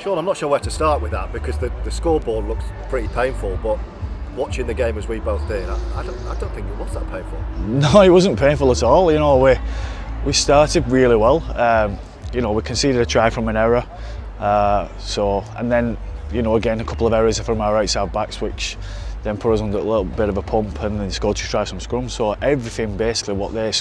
Sean, I'm not sure where to start with that because the scoreboard looks pretty painful, but watching the game as we both did, I don't think it was that painful. No, it wasn't painful at all. You know, we started really well. You know, we conceded a try from an error. And then, you know, again, a couple of errors from our outside backs, which then put us under a little bit of a pump, and then scored 2 tries from scrum. So everything, basically, what they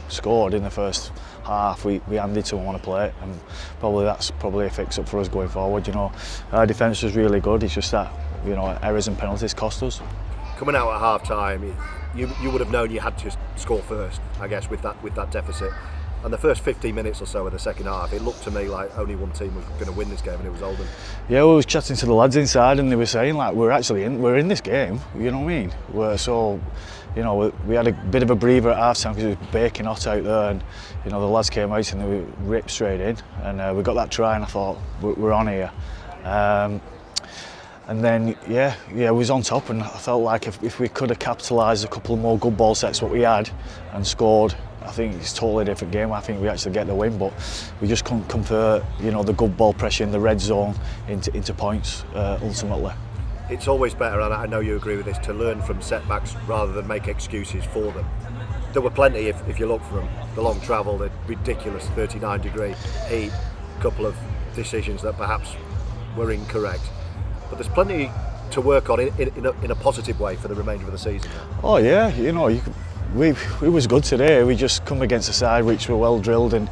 scored in the first half, we handed to them on a plate, and that's a fix-up for us going forward. You know, our defence was really good. It's just that, you know, errors and penalties cost us. Coming out at half-time, you would have known you had to score first, I guess, with that deficit. And the first 15 minutes or so of the second half, it looked to me like only one team was going to win this game, and it was Oldham. Yeah, we was chatting to the lads inside, and they were saying like we're in this game. You know what I mean? You know, we had a bit of a breather at half time because it was baking hot out there, and you know the lads came out and they were ripped straight in, and we got that try, and I thought we're on here. And then we was on top, and I felt like if we could have capitalised a couple of more good ball sets what we had and scored, I think it's a totally different game. I think we actually get the win, but we just couldn't convert, you know, the good ball pressure in the red zone into points ultimately. It's always better, and I know you agree with this, to learn from setbacks rather than make excuses for them. There were plenty, if you look for them, the long travel, the ridiculous 39-degree heat, a couple of decisions that perhaps were incorrect. But there's plenty to work on in a positive way for the remainder of the season. Oh yeah, you know, we was good today. We just come against a side which were well drilled, and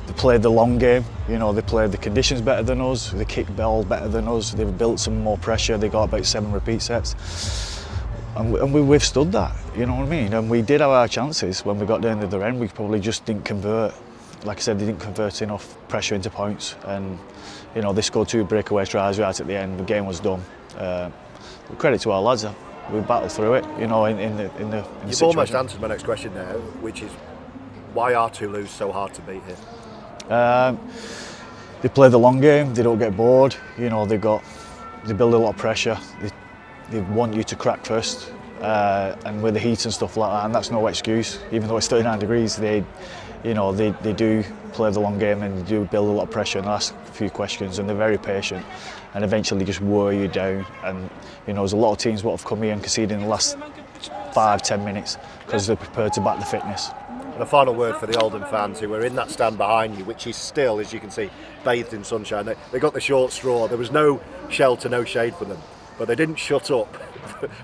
they played the long game. You know, they played the conditions better than us, they kicked ball better than us, they've built some more pressure, they got about 7 repeat sets. And we withstood that, you know what I mean? And we did have our chances when we got down to the end. We probably just didn't convert. Like I said, they didn't convert enough pressure into points, and you know, they scored 2 breakaway tries right at the end. The game was done. Credit to our lads. We battled through it, you know, in the You've situation. almost answered my next question there, which is, why are Toulouse so hard to beat here? They play the long game. They don't get bored. You know, they build a lot of pressure. They want you to crack first, and with the heat and stuff like that, and that's no excuse. Even though it's 39 degrees, they do play the long game, and they do build a lot of pressure and ask a few questions, and they're very patient, and eventually just wear you down. And you know, there's a lot of teams what have come here and conceded in the last 5-10 minutes because they're prepared to back the fitness. And a final word for the Oldham fans who were in that stand behind you, which is still, as you can see, bathed in sunshine. They got the short straw. There was no shelter, no shade for them, but they didn't shut up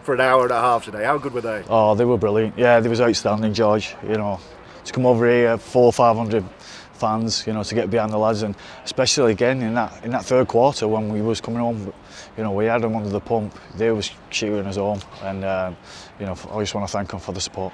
for an hour and a half today. How good were they? Oh, they were brilliant. Yeah, they was outstanding, George. You know, to come over here, 400 or 500 fans, you know, to get behind the lads, and especially again in that third quarter when we was coming home, you know, we had them under the pump. They was cheering us home, and you know, I just want to thank them for the support.